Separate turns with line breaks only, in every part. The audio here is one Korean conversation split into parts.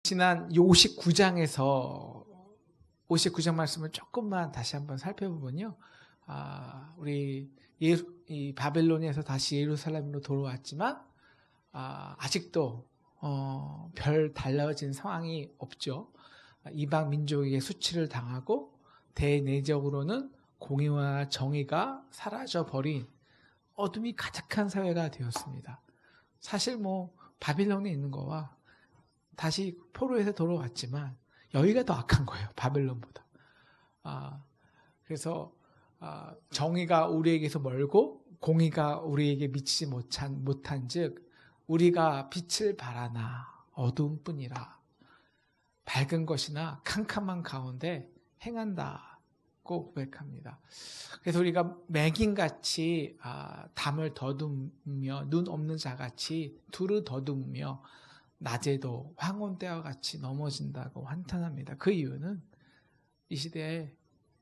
지난 59장에서 59장 말씀을 조금만 다시 한번 살펴보면요. 우리 이 바벨론에서 다시 예루살렘으로 돌아왔지만 아직도 별 달라진 상황이 없죠. 이방 민족에게 수치를 당하고 대내적으로는 공의와 정의가 사라져버린 어둠이 가득한 사회가 되었습니다. 사실 바빌론에 있는 거와 다시 포로에서 돌아왔지만 여기가 더 악한 거예요. 바벨론보다. 그래서 정의가 우리에게서 멀고 공의가 우리에게 미치지 못한즉 우리가 빛을 바라나 어두움뿐이라 밝은 것이나 캄캄한 가운데 행한다고 고백합니다. 그래서 우리가 맹인같이 담을 더듬으며 눈 없는 자같이 두루 더듬으며 낮에도 황혼때와 같이 넘어진다고 한탄합니다. 그 이유는 이 시대에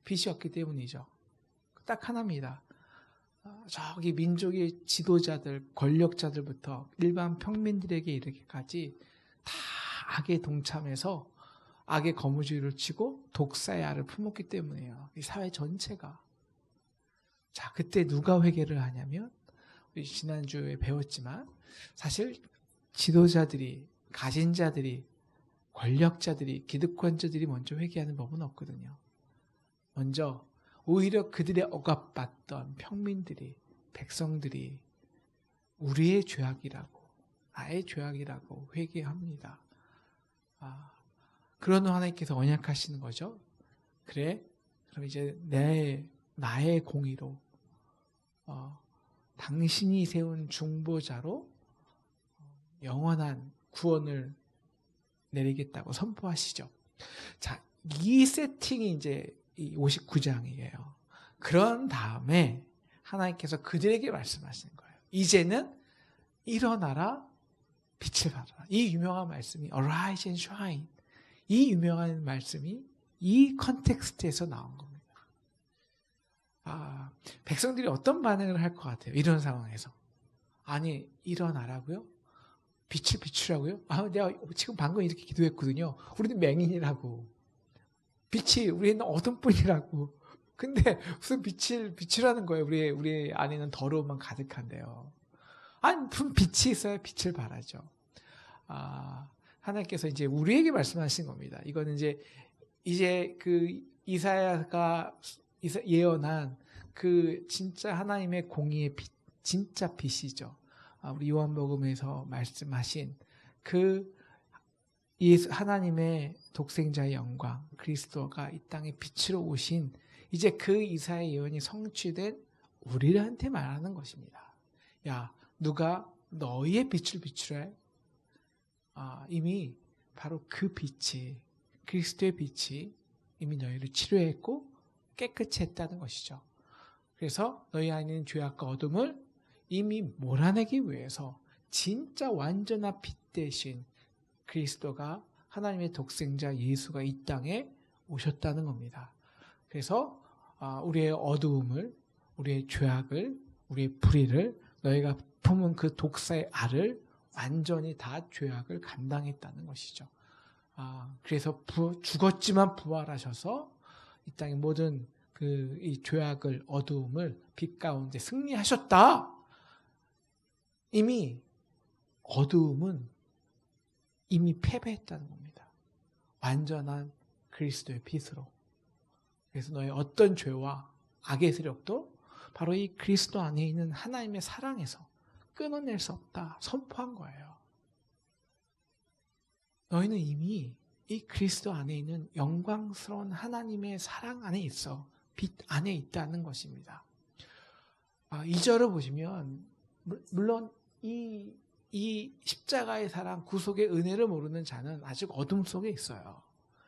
빛이 없기 때문이죠. 딱 하나입니다. 저기 민족의 지도자들, 권력자들부터 일반 평민들에게 이르기까지 다 악에 동참해서 악의 거무줄을 치고 독사의 알을 품었기 때문이에요. 이 사회 전체가. 자, 그때 누가 회개를 하냐면 우리 지난주에 배웠지만 사실 지도자들이, 가진 자들이, 권력자들이, 기득권자들이 먼저 회개하는 법은 없거든요. 먼저 오히려 그들의 억압받던 평민들이, 백성들이 우리의 죄악이라고, 나의 죄악이라고 회개합니다. 그런 하나님께서 언약하시는 거죠. 그래, 그럼 이제 나의 공의로 당신이 세운 중보자로 영원한 구원을 내리겠다고 선포하시죠. 자, 이 세팅이 이제 이 59장이에요. 그런 다음에 하나님께서 그들에게 말씀하시는 거예요. 이제는 일어나라, 빛을 발하라. 이 유명한 말씀이 Arise and shine. 이 유명한 말씀이 이 컨텍스트에서 나온 겁니다. 백성들이 어떤 반응을 할 것 같아요? 이런 상황에서. 아니, 일어나라고요? 빛을 비추라고요? 내가 지금 방금 이렇게 기도했거든요. 우리는 맹인이라고. 우리는 어둠뿐이라고. 근데 무슨 빛이라는 거예요. 우리 안에는 더러움만 가득한데요. 아니, 무슨 빛이 있어야 빛을 발하죠. 하나님께서 이제 우리에게 말씀하신 겁니다. 이거는 이제 그 이사야가 예언한 그 진짜 하나님의 공의의 빛, 진짜 빛이죠. 우리 요한복음에서 말씀하신 그 예수 하나님의 독생자의 영광, 그리스도가 이 땅에 빛으로 오신 이제 그 이사야의 예언이 성취된 우리한테 말하는 것입니다. 야, 누가 너희의 빛을 비추라. 이미 바로 그 빛이, 그리스도의 빛이 이미 너희를 치료했고 깨끗이 했다는 것이죠. 그래서 너희 안에 있는 죄악과 어둠을 이미 몰아내기 위해서 진짜 완전한 빛 대신 그리스도가 하나님의 독생자 예수가 이 땅에 오셨다는 겁니다. 그래서 우리의 어두움을, 우리의 죄악을, 우리의 불의를, 너희가 품은 그 독사의 알을 완전히 다 죄악을 감당했다는 것이죠. 그래서 죽었지만 부활하셔서 이 땅의 모든 이 죄악을, 어두움을 빛 가운데 승리하셨다. 이미 어두움은 이미 패배했다는 겁니다. 완전한 그리스도의 빛으로. 그래서 너의 어떤 죄와 악의 세력도 바로 이 그리스도 안에 있는 하나님의 사랑에서 끊어낼 수 없다 선포한 거예요. 너희는 이미 이 그리스도 안에 있는 영광스러운 하나님의 사랑 안에 있어. 빛 안에 있다는 것입니다. 2절을 보시면 물론 이 십자가의 사랑, 구속의 은혜를 모르는 자는 아직 어둠 속에 있어요.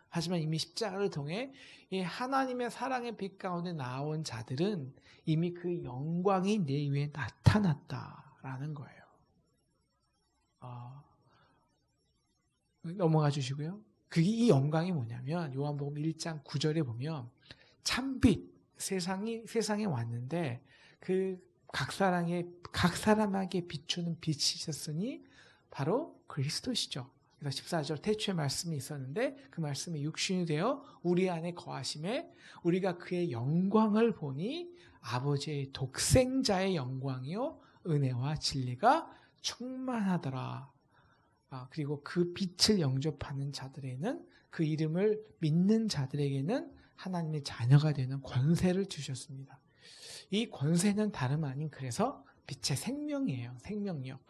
하지만 이미 십자가를 통해 이 하나님의 사랑의 빛 가운데 나온 자들은 이미 그 영광이 내 위에 나타났다라는 거예요. 넘어가 주시고요. 이 영광이 뭐냐면 요한복음 1장 9절에 보면 참빛, 세상에 왔는데 그 각 사람에게 비추는 빛이셨으니 바로 그리스도시죠. 그래서 14절 태초에 말씀이 있었는데 그 말씀이 육신이 되어 우리 안에 거하심에 우리가 그의 영광을 보니 아버지의 독생자의 영광이요 은혜와 진리가 충만하더라. 그리고 그 빛을 영접하는 자들에게는 그 이름을 믿는 자들에게는 하나님의 자녀가 되는 권세를 주셨습니다. 이 권세는 다름 아닌 그래서 빛의 생명이에요. 생명력.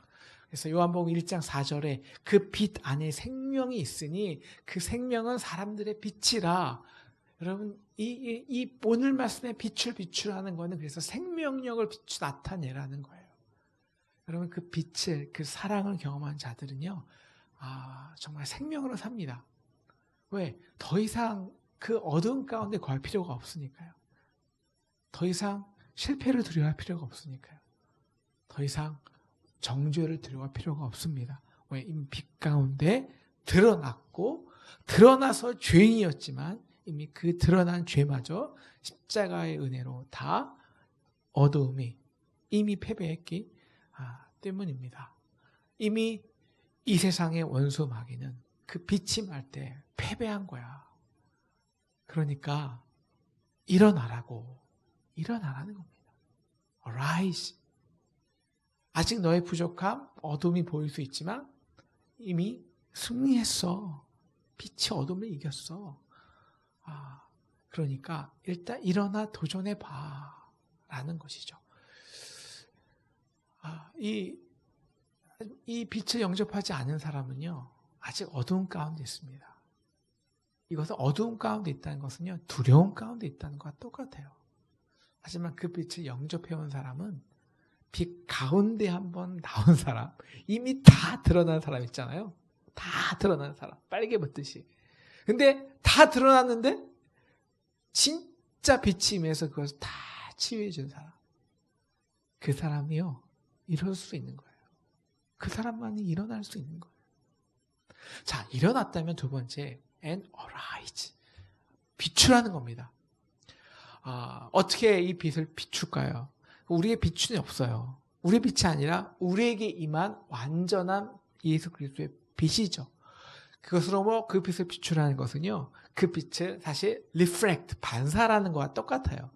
그래서 요한복음 1장 4절에 그 빛 안에 생명이 있으니 그 생명은 사람들의 빛이라. 여러분 이 오늘 말씀에 빛을 비추라는 거는 그래서 생명력을 나타내라는 거예요. 여러분 그 빛을 그 사랑을 경험한 자들은요 정말 생명으로 삽니다. 왜? 더 이상 그 어두운 가운데 거할 필요가 없으니까요. 더 이상 실패를 두려워할 필요가 없으니까요. 더 이상 정죄를 두려워할 필요가 없습니다. 왜? 이미 빛 가운데 드러났고 드러나서 죄인이었지만 이미 그 드러난 죄마저 십자가의 은혜로 다 어두움이 이미 패배했기 때문입니다. 이미 이 세상의 원수 마귀는 그 빛이 말 때 패배한 거야. 그러니까 일어나라는 겁니다. Arise. 아직 너의 부족함, 어둠이 보일 수 있지만 이미 승리했어. 빛이 어둠을 이겼어. 그러니까 일단 일어나 도전해봐 라는 것이죠. 이 빛을 영접하지 않은 사람은요 아직 어두운 가운데 있습니다. 이것은 어두운 가운데 있다는 것은요 두려움 가운데 있다는 것과 똑같아요. 하지만 그 빛을 영접해온 사람은 빛 가운데 한번 나온 사람, 이미 다 드러난 사람 있잖아요. 다 드러난 사람, 빨개 벗듯이. 근데 다 드러났는데 진짜 빛이 임해서 그것을 다 치유해 준 사람. 그 사람이요 일어설 수 있는 거예요. 그 사람만이 일어날 수 있는 거예요. 자, 일어났다면 두 번째 and arise. 비추라는 겁니다. 어떻게 이 빛을 비출까요? 우리의 빛은 없어요. 우리의 빛이 아니라 우리에게 임한 완전한 예수 그리스도의 빛이죠. 그것으로 그 빛을 비추라는 것은요. 그 빛을 사실 reflect, 반사라는 것과 똑같아요.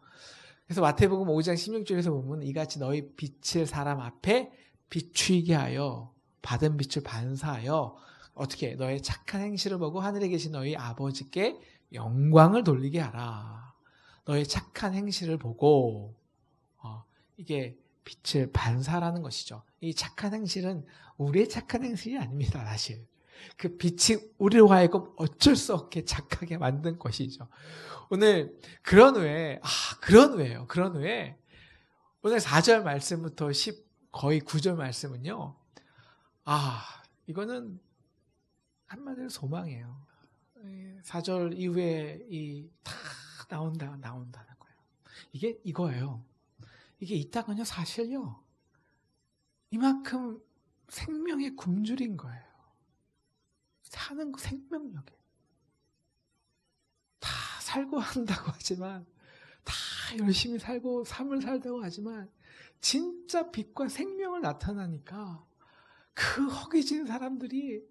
그래서 마태복음 5장 16절에서 보면 이같이 너희 빛을 사람 앞에 비추게 하여 받은 빛을 반사하여 어떻게 너의 착한 행실을 보고 하늘에 계신 너희 아버지께 영광을 돌리게 하라. 너의 착한 행실을 보고 이게 빛을 반사라는 것이죠. 이 착한 행실은 우리의 착한 행실이 아닙니다. 사실 그 빛이 우리로 하여금 어쩔 수 없게 착하게 만든 것이죠. 오늘 그런 후에 오늘 4절 말씀부터 거의 9절 말씀은요. 이거는 한마디로 소망이에요. 4절 이후에 다 나온다는 거예요. 이게 이거예요. 이게 있다가요 사실요 이만큼 생명의 굶주린 거예요. 사는 생명력에 다 살고 한다고 하지만 다 열심히 살고 삶을 살다고 하지만 진짜 빛과 생명을 나타나니까 그 허기진 사람들이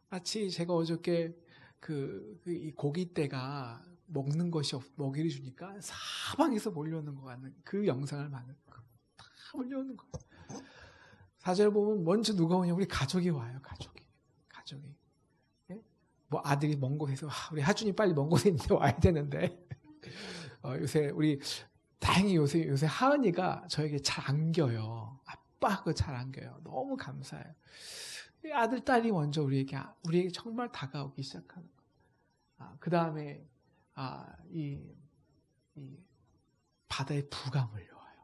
마치 제가 어저께 이 고깃대가 먹는 것이 먹이를 주니까 사방에서 몰려오는 것 같은 그 영상을 다 몰려오는 거예요. 4절 보면 먼저 누가 오냐? 우리 가족이 와요. 가족이. 예? 뭐 아들이 먼 곳에서 우리 하준이 빨리 먼 곳에 있는데 와야 되는데 요새 다행히 요새 하은이가 저에게 잘 안겨요. 아빠하고 잘 안겨요. 너무 감사해요. 아들 딸이 먼저 우리에게 정말 다가오기 시작하는 거예요. 그 다음에 이 바다의 부가 몰려와요.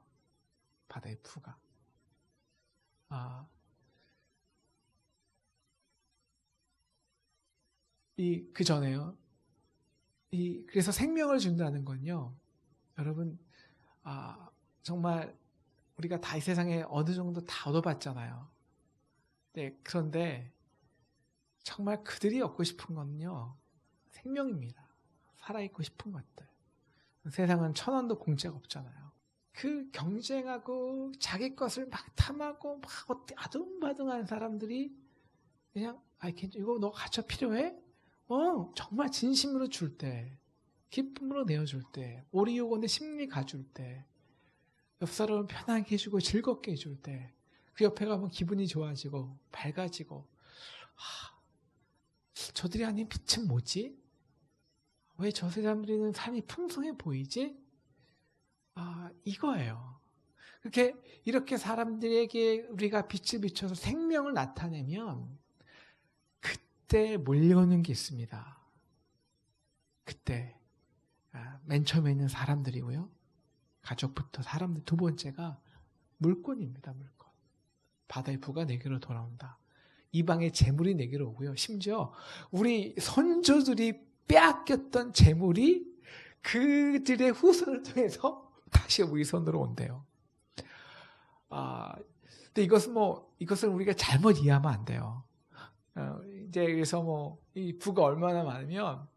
바다의 부가. 그 전에요. 그래서 생명을 준다는 건요. 여러분, 정말 우리가 다 이 세상에 어느 정도 다 얻어봤잖아요. 네, 그런데 정말 그들이 얻고 싶은 건요. 생명입니다. 살아있고 싶은 것들. 세상은 1,000원도 공짜가 없잖아요. 그 경쟁하고 자기 것을 막 탐하고 막 아둥바둥한 사람들이 그냥 이거 너 가져 필요해? 정말 진심으로 줄 때, 기쁨으로 내어줄 때, 오리요건의 심리 가줄 때, 옆 사람을 편하게 해주고 즐겁게 해줄 때, 그 옆에 가면 기분이 좋아지고 밝아지고, 저들이 아닌 빛은 뭐지? 왜 저 사람들은 삶이 풍성해 보이지? 이거예요. 이렇게 사람들에게 우리가 빛을 비춰서 생명을 나타내면 그때 몰려오는 게 있습니다. 그때 맨 처음에 있는 사람들이고요. 가족부터 사람들, 두 번째가 물건입니다. 물건. 바다의 부가 내게로 돌아온다. 이방의 재물이 내게로 오고요. 심지어 우리 선조들이 빼앗겼던 재물이 그들의 후손을 통해서 다시 우리 손으로 온대요. 근데 이것을 우리가 잘못 이해하면 안 돼요. 이제 그래서 이 부가 얼마나 많으면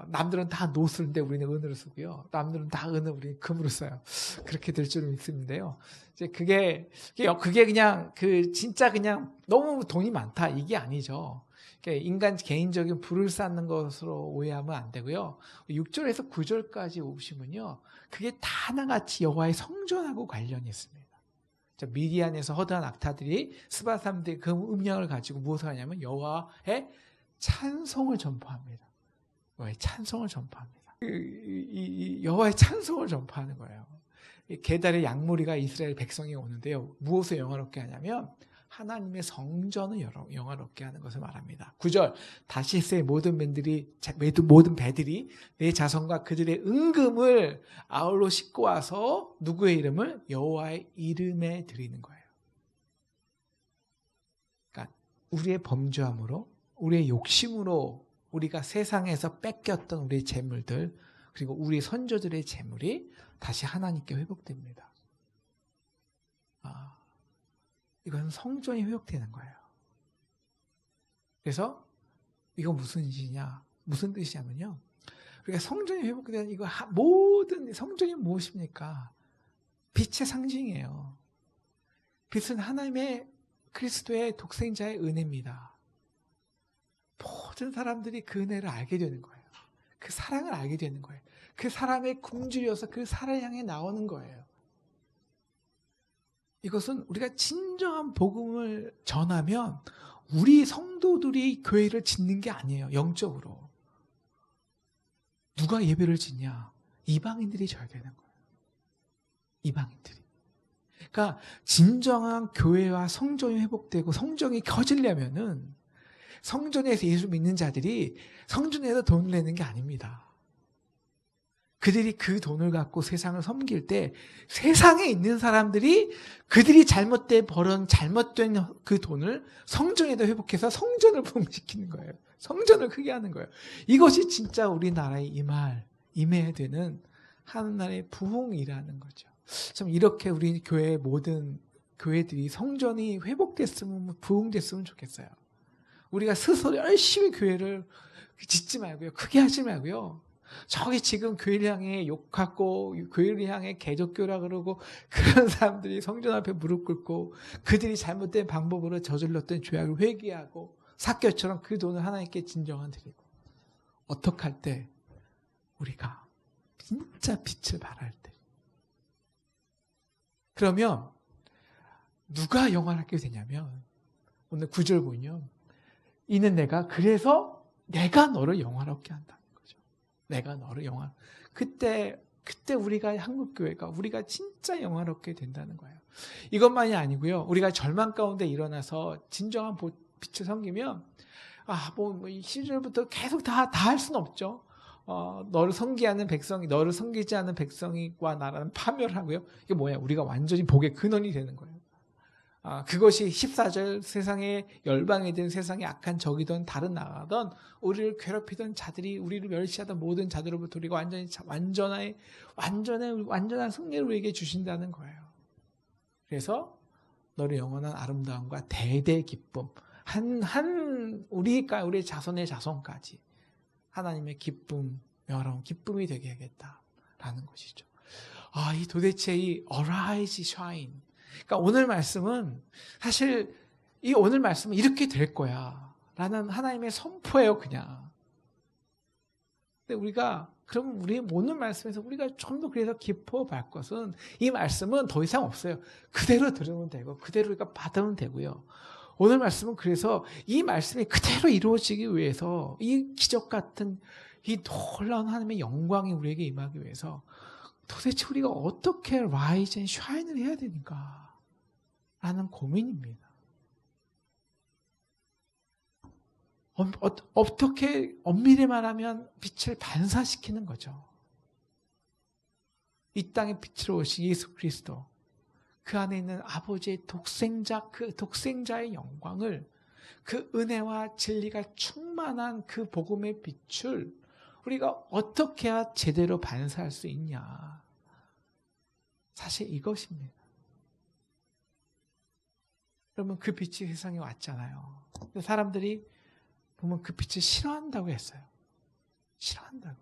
남들은 다 노스인데 우리는 은으로 쓰고요. 남들은 다 은을 우리는 금으로 써요. 그렇게 될 줄 믿습니다요. 이제 그게 그냥 진짜 그냥 너무 돈이 많다 이게 아니죠. 인간 개인적인 부를 쌓는 것으로 오해하면 안 되고요. 6절에서 9절까지 오시면요. 그게 다 하나같이 여호와의 성전하고 관련이 있습니다. 미디안에서 허다한 악타들이 스바 사람들이 그 음량을 가지고 무엇을 하냐면 여호와의 찬송을 전파합니다. 여호와의 찬송을 전파합니다. 여호와의 찬송을 전파하는 거예요. 게달의 양무리가 이스라엘 백성이 오는데요. 무엇을 영화롭게 하냐면 하나님의 성전을 영화롭게 하는 것을 말합니다. 9절 다시스의 모든 배들이 내 자손과 그들의 은금을 아울러 싣고 와서 누구의 이름을? 여호와의 이름에 드리는 거예요. 그러니까 우리의 범죄함으로 우리의 욕심으로 우리가 세상에서 뺏겼던 우리의 재물들 그리고 우리 선조들의 재물이 다시 하나님께 회복됩니다. 이건 성전이 회복되는 거예요. 그래서 이거 무슨 뜻이냐면요. 그러니까 성전이 회복되는 이거 모든 성전이 무엇입니까? 빛의 상징이에요. 빛은 하나님의 그리스도의 독생자의 은혜입니다. 모든 사람들이 그 은혜를 알게 되는 거예요. 그 사랑을 알게 되는 거예요. 그 사랑에 굶주려서 그 사랑을 향해 나오는 거예요. 이것은 우리가 진정한 복음을 전하면 우리 성도들이 교회를 짓는 게 아니에요. 영적으로. 누가 예배를 짓냐? 이방인들이 져야 되는 거예요. 이방인들이. 그러니까 진정한 교회와 성전이 회복되고 성전이 켜지려면은 성전에서 예수 믿는 자들이 성전에서 돈을 내는 게 아닙니다. 그들이 그 돈을 갖고 세상을 섬길 때 세상에 있는 사람들이 그들이 잘못된 그 돈을 성전에다 회복해서 성전을 부흥시키는 거예요. 성전을 크게 하는 거예요. 이것이 진짜 우리나라에 임해야 되는 하나님의 부흥이라는 거죠. 참 이렇게 우리 교회의 모든 교회들이 성전이 회복됐으면 부흥됐으면 좋겠어요. 우리가 스스로 열심히 교회를 짓지 말고요. 크게 하지 말고요. 저기 지금 교회를 향해 욕하고 교회를 향해 개족교라 그러고 그런 사람들이 성전 앞에 무릎 꿇고 그들이 잘못된 방법으로 저질렀던 죄악을 회개하고 삭개처럼 그 돈을 하나님께 진정한 드리고 어떻게 할 때 우리가 진짜 빛을 발할 때 그러면 누가 영원하게 되냐면 오늘 9절 보면 이는 그래서 내가 너를 영화롭게 한다. 내가 너를 그때 우리가 한국교회가 우리가 진짜 영화롭게 된다는 거예요. 이것만이 아니고요. 우리가 절망 가운데 일어나서 진정한 빛을 섬기면 이 시절부터 계속 다 할 수는 없죠. 너를 섬기지 않는 백성과 나라는 파멸하고요. 이게 뭐야? 우리가 완전히 복의 근원이 되는 거예요. 그것이 14절 세상에 열방이든 세상에 악한 적이든 다른 나라든 우리를 괴롭히던 자들이 우리를 멸시하던 모든 자들로부터 우리가 완전한 승리를 우리에게 주신다는 거예요. 그래서 너를 영원한 아름다움과 대대 기쁨 우리의 자손의 자손까지 하나님의 기쁨 여러분 기쁨이 되게 하겠다라는 것이죠. 이 도대체 이 arise, shine. 그러니까 오늘 말씀은 사실 이 오늘 말씀은 이렇게 될 거야 라는 하나님의 선포예요, 그냥. 근데 우리가 그럼 우리 오늘 말씀에서 우리가 좀 더 그래서 깊어볼 것은 이 말씀은 더 이상 없어요. 그대로 들으면 되고 그대로 우리가 받으면 되고요. 오늘 말씀은 그래서 이 말씀이 그대로 이루어지기 위해서 이 기적 같은 이 놀라운 하나님의 영광이 우리에게 임하기 위해서 도대체 우리가 어떻게 rise and shine을 해야 되는가 라는 고민입니다. 어떻게 엄밀히 말하면 빛을 반사시키는 거죠. 이 땅에 빛으로 오신 예수 그리스도, 그 안에 있는 아버지의 독생자, 그 독생자의 영광을, 그 은혜와 진리가 충만한 그 복음의 빛을 우리가 어떻게 해야 제대로 반사할 수 있냐. 사실 이것입니다. 그러면 그 빛이 세상에 왔잖아요. 사람들이 보면 그 빛을 싫어한다고 했어요. 싫어한다고.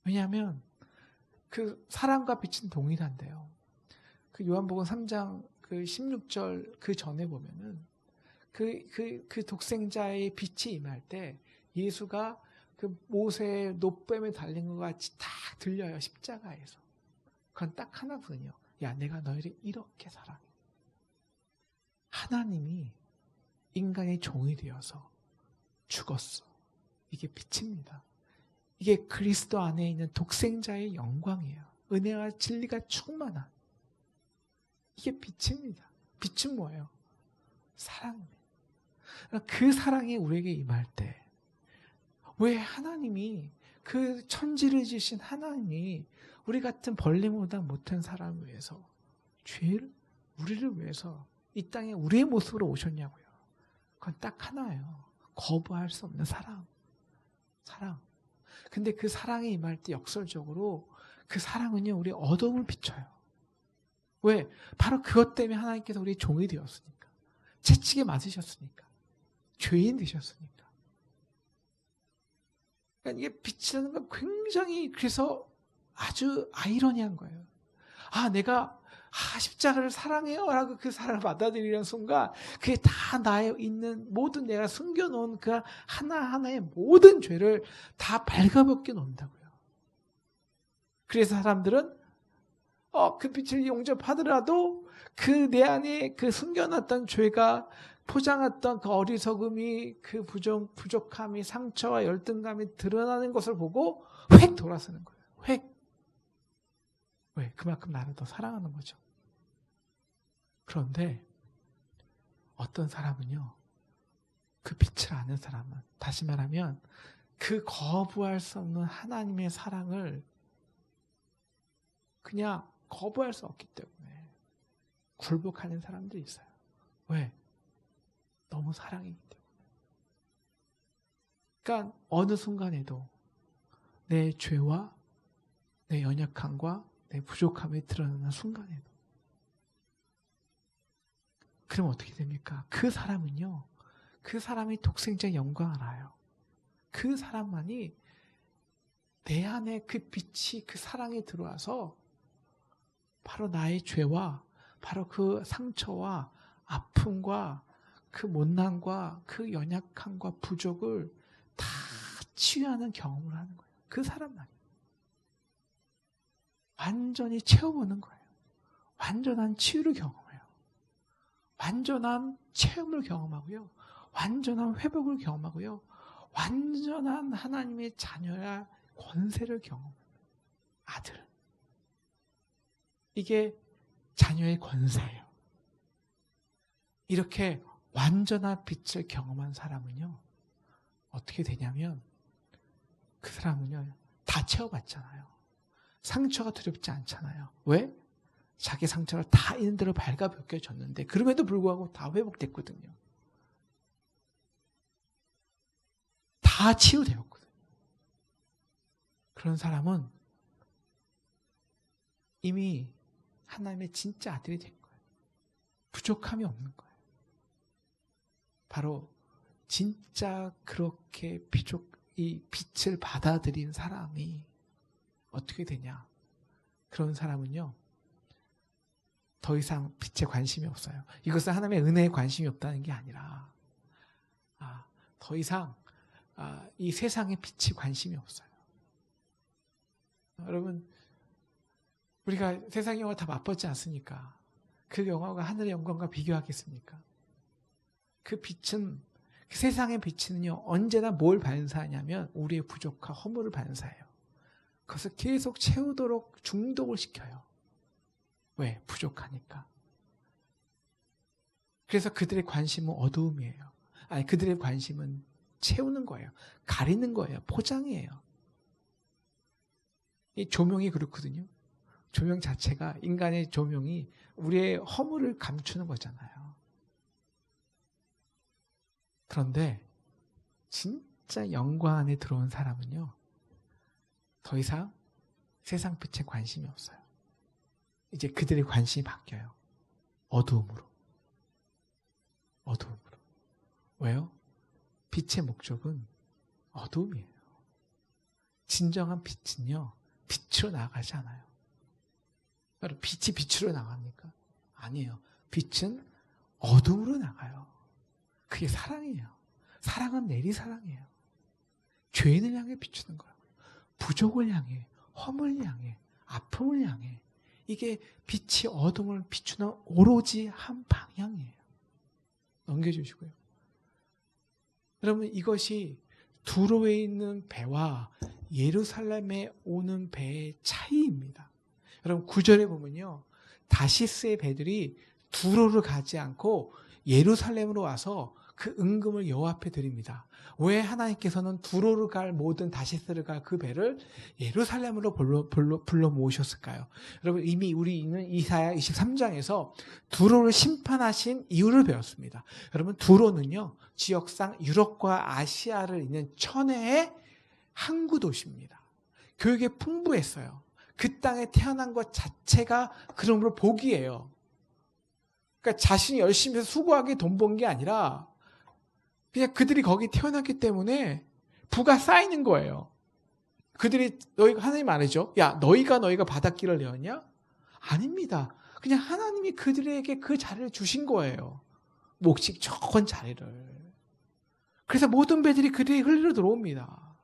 왜냐하면 그 사랑과 빛은 동일한데요. 그 요한복음 3장 그 16절 그 전에 보면은 그 독생자의 빛이 임할 때 예수가 그 모세의 노뱀에 달린 것 같이 딱 들려요. 십자가에서. 그건 딱 하나거든요. 야, 내가 너희를 이렇게 사랑해. 하나님이 인간의 종이 되어서 죽었어. 이게 빛입니다. 이게 그리스도 안에 있는 독생자의 영광이에요. 은혜와 진리가 충만한. 이게 빛입니다. 빛은 뭐예요? 사랑입니다. 그 사랑이 우리에게 임할 때, 왜 하나님이 그 천지를 지으신 하나님이 우리 같은 벌림보다 못한 사람을 위해서, 우리를 위해서 이 땅에 우리의 모습으로 오셨냐고요. 그건 딱 하나예요. 거부할 수 없는 사랑. 사랑. 근데 그 사랑이 임할 때 역설적으로 그 사랑은요, 우리 어둠을 비춰요. 왜? 바로 그것 때문에 하나님께서 우리 종이 되었으니까. 채찍에 맞으셨으니까. 죄인 되셨으니까. 그러니까 이게 빛이라는 건 굉장히 그래서 아주 아이러니한 거예요. 내가 십자가를 사랑해요 라고 그 사랑을 받아들이는 순간 그게 다 나에 있는 모든 내가 숨겨놓은 그 하나하나의 모든 죄를 다 발가벗겨 놓는다고요. 그래서 사람들은 그 빛을 용접하더라도 그 내 안에 그 숨겨놨던 죄가 포장했던 그 어리석음이, 그 부족함이, 상처와 열등감이 드러나는 것을 보고 획 돌아서는 거예요. 획. 왜? 그만큼 나를 더 사랑하는 거죠. 그런데 어떤 사람은요, 그 빛을 아는 사람은, 다시 말하면 그 거부할 수 없는 하나님의 사랑을 그냥 거부할 수 없기 때문에 굴복하는 사람들이 있어요. 왜? 너무 사랑이기 때문에. 그러니까 어느 순간에도 내 죄와 내 연약함과 내 부족함이 드러나는 순간에도, 그럼 어떻게 됩니까? 그 사람은요, 그 사람이 독생자의 영광을 알아요. 그 사람만이 내 안에 그 빛이, 그 사랑이 들어와서 바로 나의 죄와 바로 그 상처와 아픔과 그 못난과 그 연약함과 부족을 다 치유하는 경험을 하는 거예요. 그 사람만이. 완전히 채워보는 거예요. 완전한 치유를 경험해요. 완전한 체험을 경험하고요. 완전한 회복을 경험하고요. 완전한 하나님의 자녀야 권세를 경험합니다. 아들은. 이게 자녀의 권세예요. 이렇게 완전한 빛을 경험한 사람은요, 어떻게 되냐면 그 사람은요, 다 채워봤잖아요. 상처가 두렵지 않잖아요. 왜? 자기 상처를 다 있는 대로 발가벗겨졌는데 그럼에도 불구하고 다 회복됐거든요. 다 치유되었거든요. 그런 사람은 이미 하나님의 진짜 아들이 된 거예요. 부족함이 없는 거예요. 바로 진짜 그렇게 이 빛을 받아들인 사람이 어떻게 되냐? 그런 사람은요, 더 이상 빛에 관심이 없어요. 이것은 하나님의 은혜에 관심이 없다는 게 아니라 더 이상 이 세상의 빛이 관심이 없어요. 여러분, 우리가 세상 영화 다 맛보지 않습니까? 그 영화가 하늘의 영광과 비교하겠습니까? 그 빛은, 그 세상의 빛은요, 언제나 뭘 반사하냐면 우리의 부족과 허물을 반사해요. 그것을 계속 채우도록 중독을 시켜요. 왜? 부족하니까. 그래서 그들의 관심은 어두움이에요. 아니, 그들의 관심은 채우는 거예요. 가리는 거예요. 포장이에요. 이 조명이 그렇거든요. 조명 자체가, 인간의 조명이 우리의 허물을 감추는 거잖아요. 그런데 진짜 영광 안에 들어온 사람은요, 더 이상 세상 빛에 관심이 없어요. 이제 그들의 관심이 바뀌어요. 어두움으로. 어두움으로. 왜요? 빛의 목적은 어두움이에요. 진정한 빛은요, 빛으로 나아가지 않아요. 빛이 빛으로 나갑니까? 아니에요. 빛은 어둠으로 나가요. 그게 사랑이에요. 사랑은 내리사랑이에요. 죄인을 향해 비추는 거라고요. 부족을 향해, 허물을 향해, 아픔을 향해. 이게 빛이 어둠을 비추는 오로지 한 방향이에요. 넘겨주시고요. 여러분, 이것이 두로에 있는 배와 예루살렘에 오는 배의 차이입니다. 여러분, 9절에 보면요, 다시스의 배들이 두로를 가지 않고 예루살렘으로 와서 그 은금을 여호와 앞에 드립니다. 왜 하나님께서는 두로를 갈 모든 다시스를 갈 그 배를 예루살렘으로 불러 모으셨을까요? 여러분, 이미 우리는 이사야 23장에서 두로를 심판하신 이유를 배웠습니다. 여러분, 두로는요, 지역상 유럽과 아시아를 잇는 천혜의 항구 도시입니다. 교육에 풍부했어요. 그 땅에 태어난 것 자체가 그러므로 복이에요. 그러니까 자신이 열심히 해서 수고하게 돈 번 게 아니라 그냥 그들이 거기 태어났기 때문에 부가 쌓이는 거예요. 그들이, 너희가, 하나님 말이죠. 야, 너희가 바닷길을 내었냐? 아닙니다. 그냥 하나님이 그들에게 그 자리를 주신 거예요. 몫이 좋은 자리를. 그래서 모든 배들이 그들의 흘러 들어옵니다.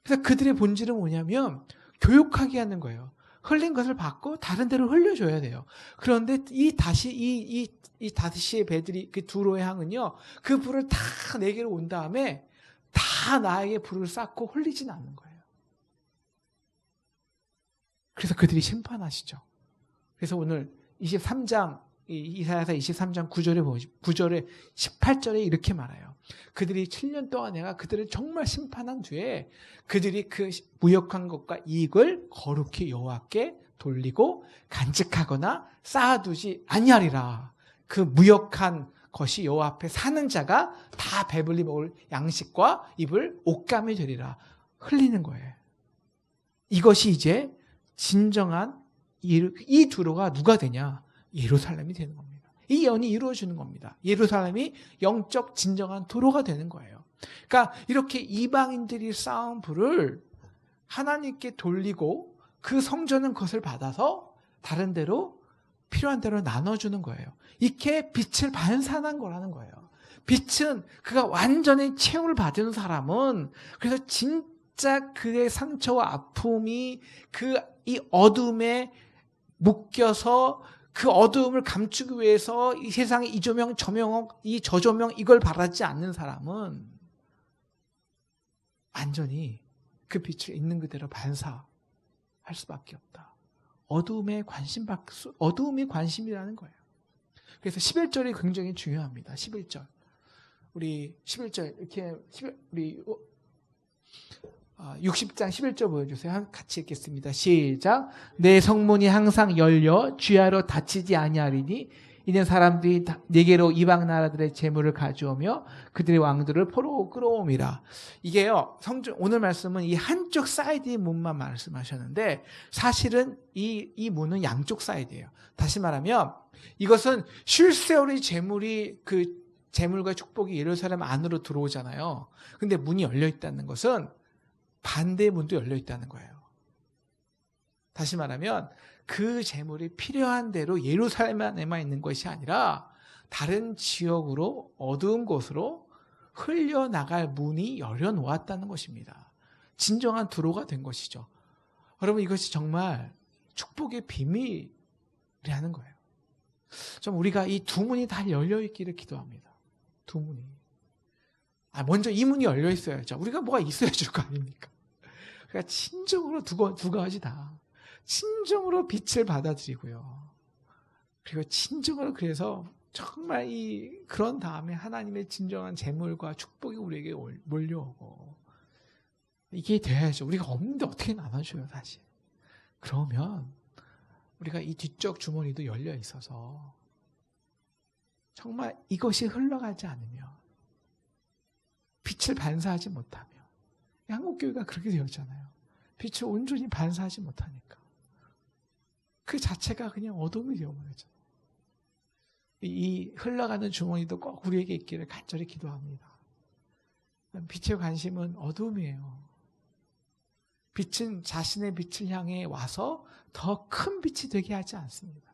그래서 그들의 본질은 뭐냐면 교육하게 하는 거예요. 흘린 것을 받고 다른 데로 흘려줘야 돼요. 그런데 이 다시의 배들이, 그 두로의 항은요, 그 불을 다 내게로 온 다음에 다 나에게 불을 쌓고 흘리진 않는 거예요. 그래서 그들이 심판하시죠. 그래서 오늘 23장, 이사야서 23장 9절에 18절에 이렇게 말해요. 그들이 7년 동안 내가 그들을 정말 심판한 뒤에 그들이 그 무역한 것과 이익을 거룩히 여호와께 돌리고 간직하거나 쌓아두지 아니하리라. 그 무역한 것이 여호와 앞에 사는 자가 다 배불리 먹을 양식과 입을 옷감이 되리라. 흘리는 거예요. 이것이 이제 진정한 이 두로가 누가 되냐? 예루살렘이 되는 겁니다. 이 예언이 이루어지는 겁니다. 예루살렘이 영적 진정한 도로가 되는 거예요. 그러니까 이렇게 이방인들이 쌓은 불을 하나님께 돌리고 그 성전은 그것을 받아서 다른 데로 필요한 대로 나눠주는 거예요. 이렇게 빛을 반사한 거라는 거예요. 빛은 그가 완전히 채움을 받은 사람은, 그래서 진짜 그의 상처와 아픔이 이 어둠에 묶여서 그 어두움을 감추기 위해서 이 세상의 이 조명, 이 저조명 이걸 바라지 않는 사람은 완전히 그 빛을 있는 그대로 반사할 수밖에 없다. 어두움이 관심이라는 거예요. 그래서 11절이 굉장히 중요합니다. 11절. 우리 11절 이렇게 우리 60장 11절 보여주세요. 같이 읽겠습니다. 시작. 내 성문이 항상 열려 주야로 닫히지 아니하리니 이는 사람들이 네게로 이방 나라들의 재물을 가져오며 그들의 왕들을 포로 끌어옴이라. 이게요, 오늘 말씀은 이 한쪽 사이드의 문만 말씀하셨는데 사실은 이 문은 양쪽 사이드예요. 다시 말하면 이것은 쉴세월의 재물이, 그 재물과 축복이 예루살렘 안으로 들어오잖아요. 근데 문이 열려 있다는 것은 반대의 문도 열려 있다는 거예요. 다시 말하면 그 재물이 필요한 대로 예루살렘에만 있는 것이 아니라 다른 지역으로 어두운 곳으로 흘려나갈 문이 열어놓았다는 것입니다. 진정한 두로가 된 것이죠. 여러분 이것이 정말 축복의 비밀이라는 거예요. 좀 우리가 이 두 문이 다 열려있기를 기도합니다. 두 문이. 먼저 이 문이 열려있어야죠. 우리가 뭐가 있어야 줄 거 아닙니까? 그러니까 진정으로 두 가지 다. 진정으로 빛을 받아들이고요. 그리고 진정으로 그래서 정말 그런 다음에 하나님의 진정한 재물과 축복이 우리에게 몰려오고 이게 돼야죠. 우리가 없는데 어떻게 나눠줘요, 사실. 그러면 우리가 이 뒤쪽 주머니도 열려 있어서 정말 이것이 흘러가지 않으면 빛을 반사하지 못하면 한국교회가 그렇게 되었잖아요. 빛을 온전히 반사하지 못하니까 그 자체가 그냥 어둠이 되어버렸죠. 이 흘러가는 주머니도 꼭 우리에게 있기를 간절히 기도합니다. 빛의 관심은 어둠이에요. 빛은 자신의 빛을 향해 와서 더 큰 빛이 되게 하지 않습니다.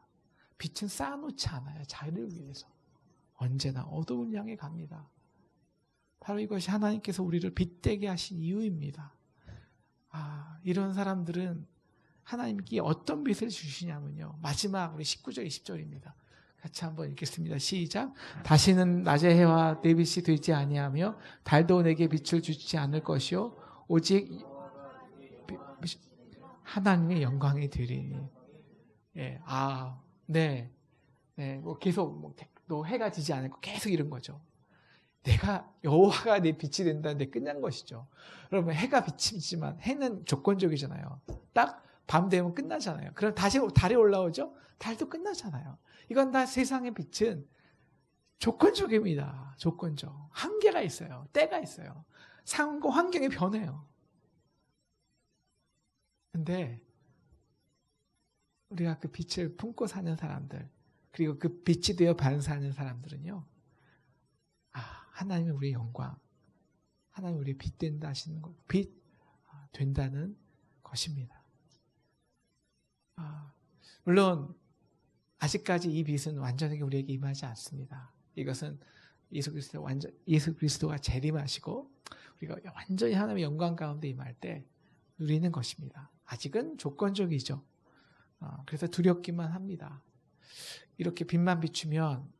빛은 쌓아놓지 않아요. 자기를 위해서. 언제나 어두운 향해 갑니다. 바로 이것이 하나님께서 우리를 빛되게 하신 이유입니다. 이런 사람들은 하나님께 어떤 빛을 주시냐면요. 마지막 우리 19절, 20절입니다. 같이 한번 읽겠습니다. 시작. 다시는 낮의 해와 내 빛이 되지 아니하며 달도 내게 빛을 주지 않을 것이요 오직 하나님의 영광이 되리니. 예, 네, 뭐 계속 또 해가 지지 않을 거 계속 이런 거죠. 여호와가 내 빛이 된다는데 끝난 것이죠. 여러분 해가 비치지만 해는 조건적이잖아요. 딱 밤 되면 끝나잖아요. 그럼 다시 달이 올라오죠? 달도 끝나잖아요. 이건 다 세상의 빛은 조건적입니다. 조건적. 한계가 있어요. 때가 있어요. 상황과 환경이 변해요. 근데 우리가 그 빛을 품고 사는 사람들, 그리고 그 빛이 되어 반사하는 사람들은요, 하나님이 우리의 영광, 하나님이 우리의 빛 된다 하시는 것, 빛 된다는 것입니다. 물론 아직까지 이 빛은 완전하게 우리에게 임하지 않습니다. 이것은 예수 그리스도가 재림하시고 우리가 완전히 하나님의 영광 가운데 임할 때 누리는 것입니다. 아직은 조건적이죠. 그래서 두렵기만 합니다. 이렇게 빛만 비추면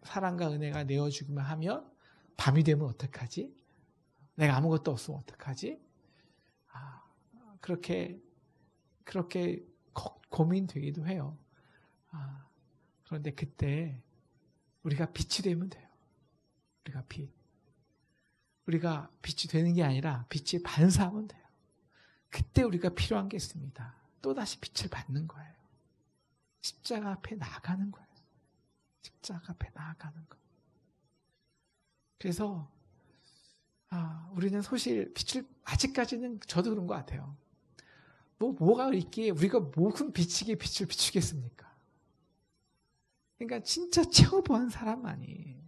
사랑과 은혜가 내어주기만 하면 밤이 되면 어떡하지? 내가 아무것도 없으면 어떡하지? 그렇게 고민되기도 해요. 그런데 그때 우리가 빛이 되면 돼요. 우리가 빛이 되는 게 아니라 빛이 반사하면 돼요. 그때 우리가 필요한 게 있습니다. 또다시 빛을 받는 거예요. 십자가 앞에 나아가는 거예요. 십자가 앞에 나아가는 거. 그래서 우리는 사실 빛을 아직까지는 저도 그런 것 같아요. 뭐가 있기에 우리가 무슨 빛을 비추겠습니까? 그러니까 진짜 채워본 사람만이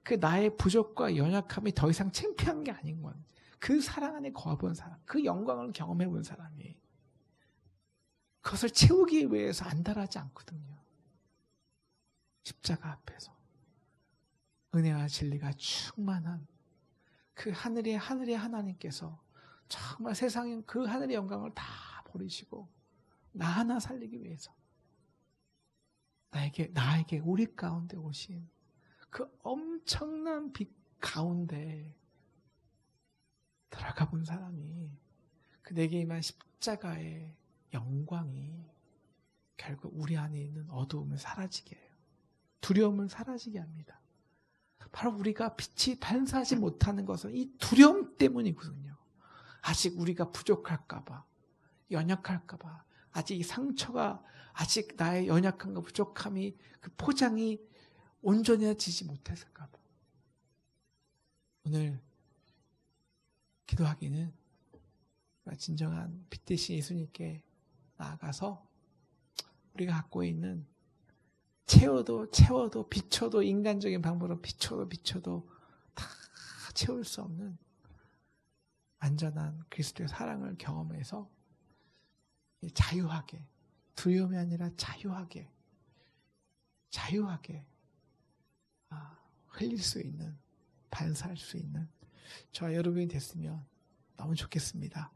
그 나의 부족과 연약함이 더 이상 창피한 게 아닌 건 그 사랑 안에 거해본 사람, 그 영광을 경험해본 사람이 그것을 채우기 위해서 안달하지 않거든요. 십자가 앞에서 은혜와 진리가 충만한 그 하늘의 하나님께서 정말 세상에 그 하늘의 영광을 다 버리시고 나 하나 살리기 위해서 나에게 우리 가운데 오신 그 엄청난 빛 가운데 들어가 본 사람이 그 내게 임한 십자가의 영광이 결국 우리 안에 있는 어두움을 사라지게 해요. 두려움을 사라지게 합니다. 바로 우리가 빛이 반사하지 못하는 것은 이 두려움 때문이거든요. 아직 우리가 부족할까봐, 연약할까봐, 아직 이 상처가, 아직 나의 연약함과 부족함이 그 포장이 온전해지지 못했을까봐. 오늘 기도하기는 진정한 빛 대신 예수님께 나아가서 우리가 갖고 있는 채워도 비춰도 인간적인 방법으로 비춰도 다 채울 수 없는 완전한 그리스도의 사랑을 경험해서 자유하게, 두려움이 아니라 자유하게 흘릴 수 있는, 반사할 수 있는 저와 여러분이 됐으면 너무 좋겠습니다.